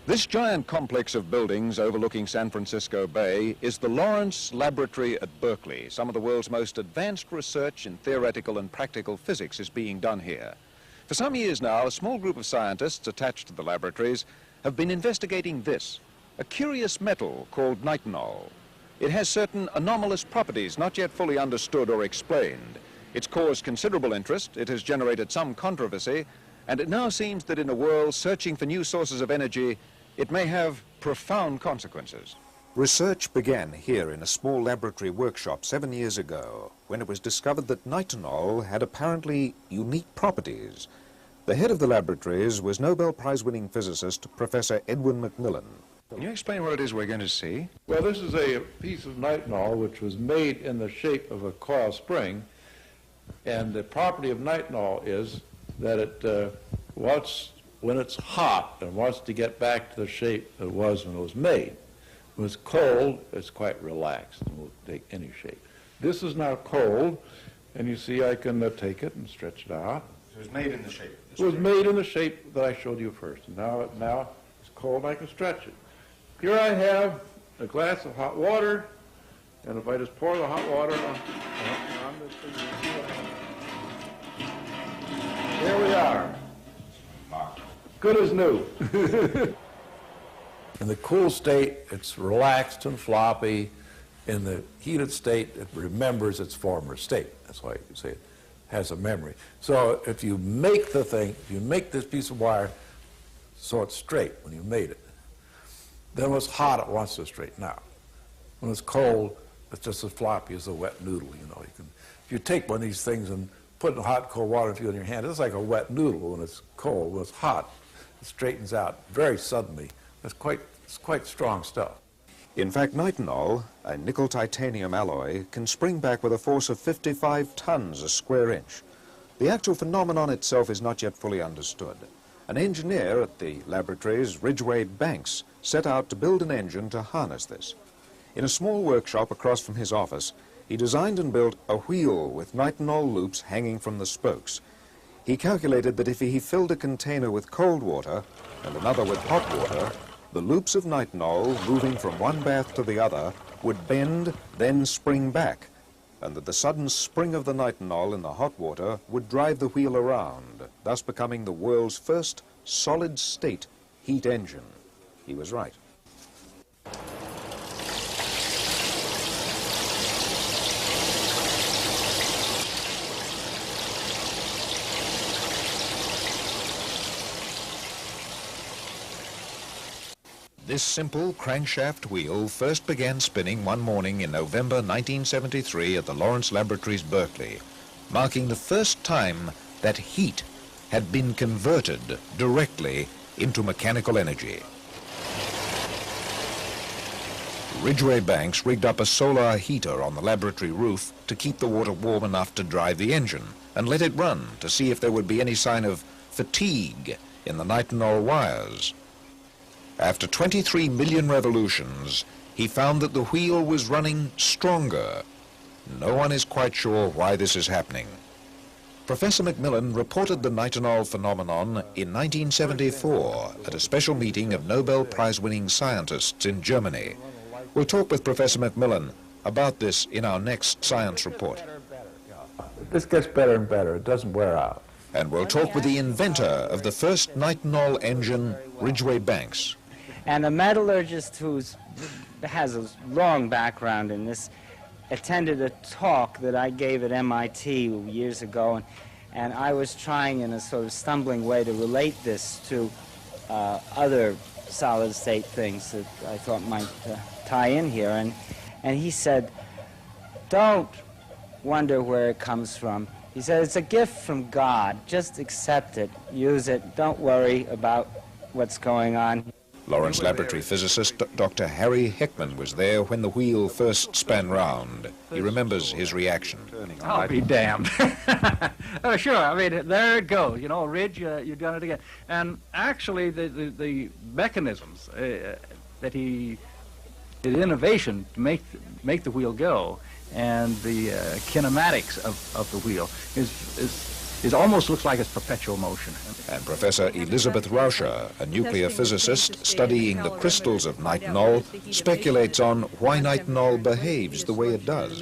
This giant complex of buildings overlooking San Francisco Bay is the Lawrence Laboratory at Berkeley. Some of the world's most advanced research in theoretical and practical physics is being done here. For some years now, a small group of scientists attached to the laboratories have been investigating this, a curious metal called nitinol. It has certain anomalous properties not yet fully understood or explained. It's caused considerable interest, it has generated some controversy, and it now seems that in a world searching for new sources of energy, it may have profound consequences. Research began here in a small laboratory workshop 7 years ago, when it was discovered that nitinol had apparently unique properties. The head of the laboratories was Nobel Prize-winning physicist Professor Edwin Macmillan. Can you explain what it is we're going to see? Well, this is a piece of nitinol which was made in the shape of a coil spring, and the property of nitinol is that it when it's hot and wants to get back to the shape it was when it was made. When it's cold, it's quite relaxed and will take any shape. This is now cold, and you see I can take it and stretch it out. So it was made in the shape? It was made in the shape that I showed you first. And now it's cold, I can stretch it. Here I have a glass of hot water, and if I just pour the hot water on this thing, there we are. Good as new. In the cool state, it's relaxed and floppy. In the heated state, it remembers its former state. That's why you say it has a memory. So if you make the thing, if you make this piece of wire so it's straight when you made it, then when it's hot, it wants to straighten out. When it's cold, it's just as floppy as a wet noodle. You know, if you take one of these things and put it in hot, cold water and feel it in your hand, it's like a wet noodle when it's cold. When it's hot, it straightens out very suddenly. It's quite strong stuff. In fact, nitinol, a nickel-titanium alloy, can spring back with a force of 55 tons a square inch. The actual phenomenon itself is not yet fully understood. An engineer at the laboratories, Ridgway Banks, set out to build an engine to harness this. In a small workshop across from his office, he designed and built a wheel with nitinol loops hanging from the spokes. He calculated that if he filled a container with cold water and another with hot water, the loops of nitinol, moving from one bath to the other, would bend, then spring back, and that the sudden spring of the nitinol in the hot water would drive the wheel around, thus becoming the world's first solid-state heat engine. He was right. This simple crankshaft wheel first began spinning one morning in November 1973 at the Lawrence Laboratories, Berkeley, marking the first time that heat had been converted directly into mechanical energy. Ridgway Banks rigged up a solar heater on the laboratory roof to keep the water warm enough to drive the engine and let it run to see if there would be any sign of fatigue in the nitinol wires. After 23 million revolutions, he found that the wheel was running stronger. No one is quite sure why this is happening. Professor Macmillan reported the nitinol phenomenon in 1974 at a special meeting of Nobel Prize-winning scientists in Germany. We'll talk with Professor Macmillan about this in our next science report. This gets better and better. It doesn't wear out. And we'll talk with the inventor of the first nitinol engine, Ridgway Banks. And a metallurgist who has a long background in this attended a talk that I gave at MIT years ago, and I was trying in a sort of stumbling way to relate this to other solid-state things that I thought might tie in here. And he said, don't wonder where it comes from. He said, it's a gift from God. Just accept it, use it, don't worry about what's going on. Lawrence Laboratory physicist Dr. Harry Heckman was there when the wheel first span round. He remembers his reaction. I'll be damned. Oh, sure. I mean, there it goes. You know, Ridge, you've done it again. And actually, the mechanisms that he did innovation to make the wheel go, and the kinematics of the wheel is it almost looks like it's perpetual motion. And Professor Elizabeth Rauscher, a nuclear physicist studying the crystals of nitinol, speculates on why nitinol behaves the way it does.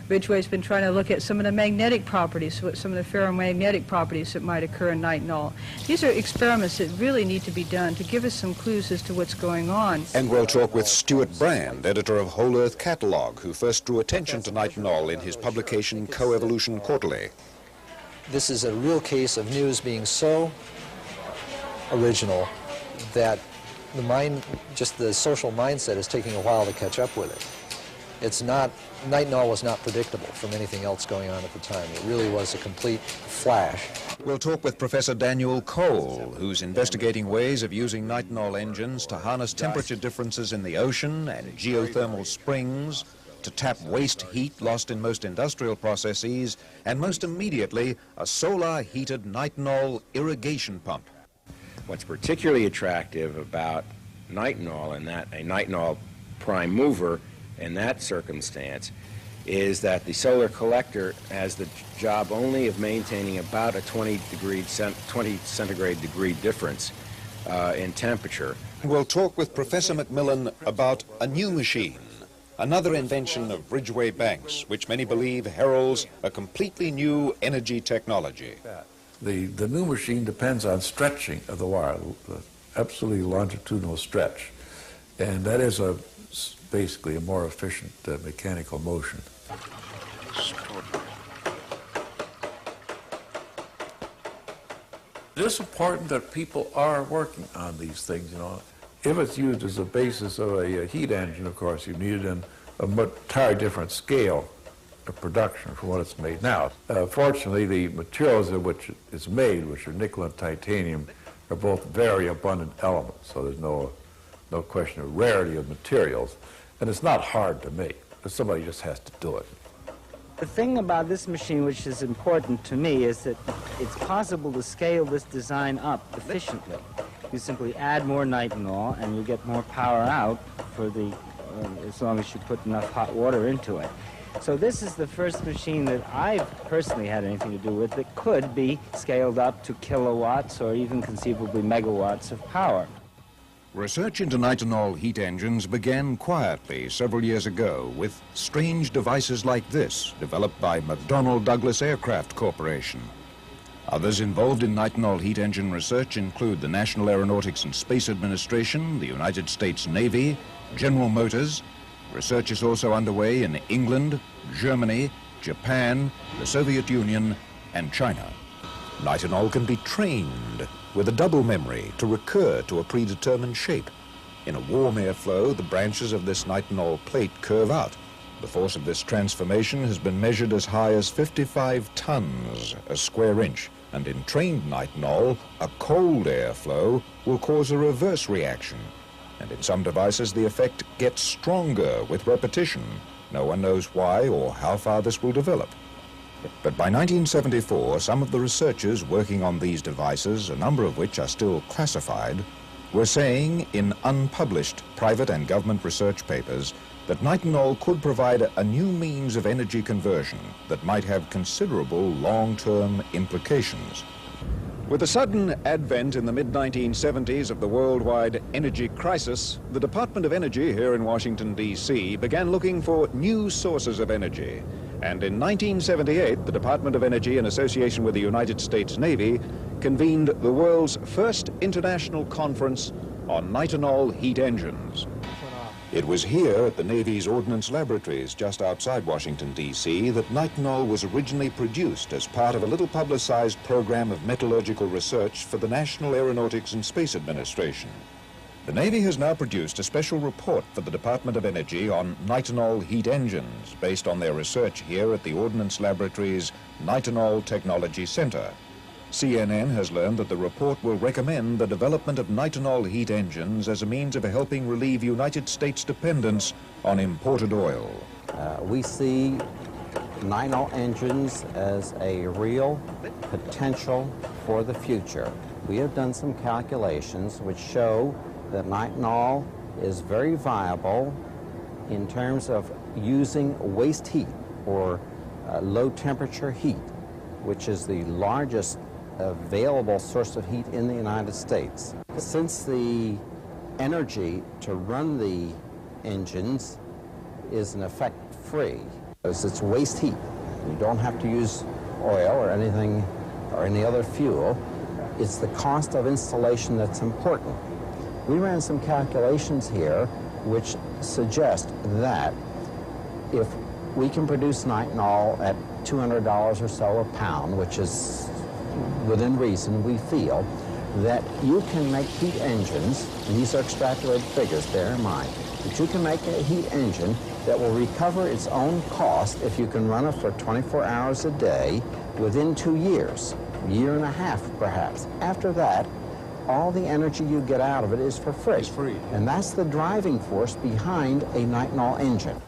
Ridgway's been trying to look at some of the magnetic properties, some of the ferromagnetic properties that might occur in nitinol. These are experiments that really need to be done to give us some clues as to what's going on. And we'll talk with Stuart Brand, editor of Whole Earth Catalogue, who first drew attention to nitinol in his publication Coevolution Quarterly. This is a real case of news being so original that the mind, just the social mindset, is taking a while to catch up with it. It's not, nitinol was not predictable from anything else going on at the time. It really was a complete flash. We'll talk with Professor Daniel Cole, who's investigating ways of using nitinol engines to harness temperature differences in the ocean and geothermal springs, to tap waste heat lost in most industrial processes, and most immediately, a solar-heated nitinol irrigation pump. What's particularly attractive about nitinol, and that a nitinol prime mover in that circumstance, is that the solar collector has the job only of maintaining about a 20 centigrade degree difference in temperature. We'll talk with Professor Macmillan about a new machine, another invention of Ridgway Banks, which many believe heralds a completely new energy technology. The new machine depends on stretching of the wire, the absolutely longitudinal stretch. And that is basically a more efficient mechanical motion. It is important that people are working on these things, you know. If it's used as a basis of a heat engine, of course, you need it in a entirely different scale of production from what it's made now. Fortunately, the materials of which it's made, which are nickel and titanium, are both very abundant elements, so there's no question of rarity of materials. And it's not hard to make, but somebody just has to do it. The thing about this machine which is important to me is that it's possible to scale this design up efficiently. You simply add more nitinol and you get more power out for the, as long as you put enough hot water into it. So this is the first machine that I've personally had anything to do with that could be scaled up to kilowatts or even conceivably megawatts of power. Research into nitinol heat engines began quietly several years ago with strange devices like this, developed by McDonnell Douglas Aircraft Corporation. Others involved in nitinol heat engine research include the National Aeronautics and Space Administration, the United States Navy, General Motors. Research is also underway in England, Germany, Japan, the Soviet Union, and China. Nitinol can be trained with a double memory to recur to a predetermined shape. In a warm airflow, the branches of this nitinol plate curve out. The force of this transformation has been measured as high as 55 tons a square inch, and in trained nitinol, a cold airflow will cause a reverse reaction. And in some devices, the effect gets stronger with repetition. No one knows why or how far this will develop. But by 1974, some of the researchers working on these devices, a number of which are still classified, were saying in unpublished private and government research papers that nitinol could provide a new means of energy conversion that might have considerable long-term implications. With the sudden advent in the mid-1970s of the worldwide energy crisis, the Department of Energy here in Washington, D.C. began looking for new sources of energy. And in 1978, the Department of Energy, in association with the United States Navy, convened the world's first international conference on nitinol heat engines. It was here at the Navy's Ordnance Laboratories just outside Washington, D.C. that nitinol was originally produced as part of a little publicized program of metallurgical research for the National Aeronautics and Space Administration. The Navy has now produced a special report for the Department of Energy on nitinol heat engines based on their research here at the Ordnance Laboratories Nitinol Technology Center. CNN has learned that the report will recommend the development of nitinol heat engines as a means of helping relieve United States dependence on imported oil. We see nitinol engines as a real potential for the future. We have done some calculations which show that nitinol is very viable in terms of using waste heat or low temperature heat which is the largest available source of heat in the United States. Since the energy to run the engines is in effect free, it's waste heat. You don't have to use oil or anything or any other fuel. It's the cost of installation that's important. We ran some calculations here which suggest that if we can produce nitinol at $200 or so a pound, which is within reason, we feel, that you can make heat engines, and these are extrapolated figures, bear in mind, that you can make a heat engine that will recover its own cost if you can run it for 24 hours a day within 2 years, a year and a half perhaps. After that, all the energy you get out of it is for free. It's free. And that's the driving force behind a nitinol engine.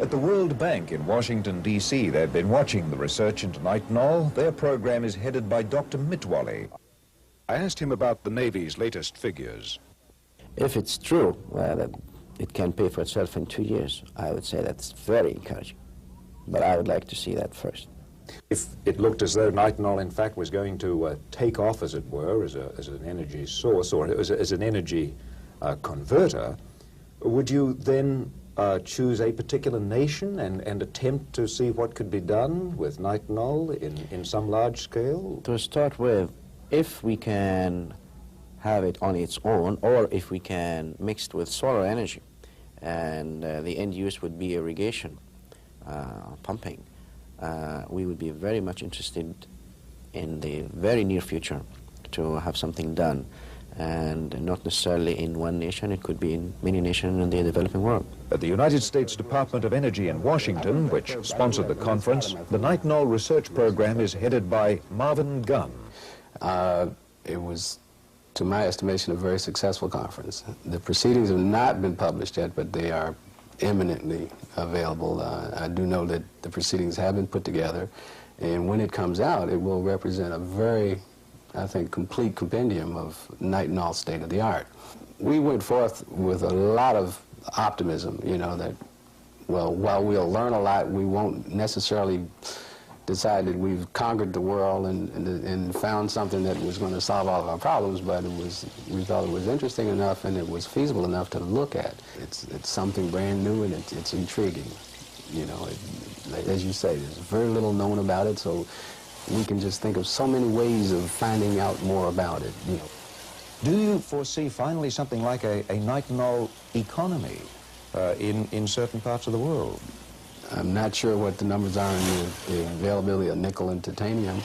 At the World Bank in Washington, D.C., they've been watching the research into nitinol. Their program is headed by Dr. Mitwally. I asked him about the Navy's latest figures. If it's true that it can pay for itself in 2 years, I would say that's very encouraging. But I would like to see that first. If it looked as though nitinol, in fact, was going to take off, as it were, as an energy source or as an energy converter, would you then choose a particular nation and attempt to see what could be done with nitinol in some large scale? To start with, if we can have it on its own, or if we can mix it with solar energy, and the end use would be irrigation, pumping, we would be very much interested in the very near future to have something done, and not necessarily in one nation. It could be in many nations in the developing world. At the United States Department of Energy in Washington, which sponsored the conference, the nitinol research program is headed by Marvin Gunn. It was, to my estimation, a very successful conference. The proceedings have not been published yet, but they are imminently available. I do know that the proceedings have been put together, and when it comes out, it will represent a very, I think, complete compendium of nitinol state-of-the-art. We went forth with a lot of optimism, you know, that, well, while we'll learn a lot, we won't necessarily decide that we've conquered the world and found something that was going to solve all of our problems, but we thought it was interesting enough and it was feasible enough to look at. It's something brand new and it's intriguing. You know, as you say, there's very little known about it, so we can just think of so many ways of finding out more about it. You know. Do you foresee finally something like a nitinol economy in certain parts of the world? I'm not sure what the numbers are in the availability of nickel and titanium,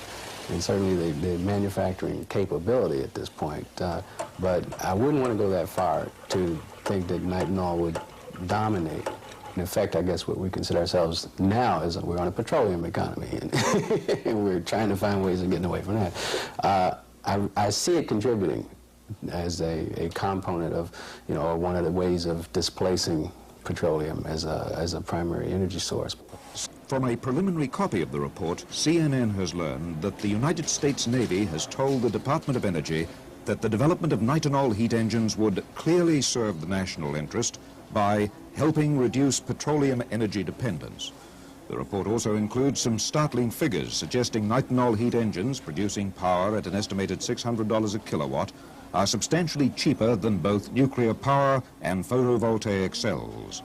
and certainly the manufacturing capability at this point. But I wouldn't want to go that far to think that nitinol would dominate. In effect, I guess what we consider ourselves now is that we're on a petroleum economy, and we're trying to find ways of getting away from that. I see it contributing as a component of, you know, one of the ways of displacing petroleum as a primary energy source. From a preliminary copy of the report, CNN has learned that the United States Navy has told the Department of Energy that the development of nitinol heat engines would clearly serve the national interest by helping reduce petroleum energy dependence. The report also includes some startling figures suggesting nitinol heat engines producing power at an estimated $600 a kilowatt are substantially cheaper than both nuclear power and photovoltaic cells.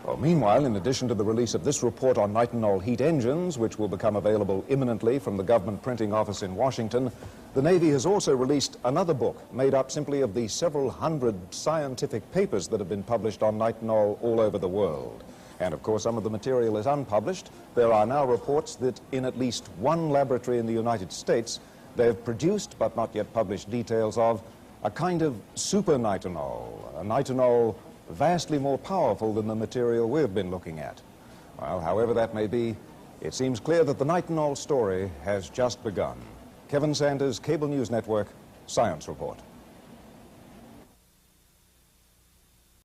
Well, meanwhile, in addition to the release of this report on nitinol heat engines, which will become available imminently from the government printing office in Washington, the Navy has also released another book made up simply of the several hundred scientific papers that have been published on nitinol all over the world. And of course, some of the material is unpublished. There are now reports that in at least one laboratory in the United States, they have produced, but not yet published, details of a kind of super nitinol, a nitinol vastly more powerful than the material we've been looking at. Well, however that may be, it seems clear that the nitinol story has just begun. Kevin Sanders, Cable News Network, Science Report.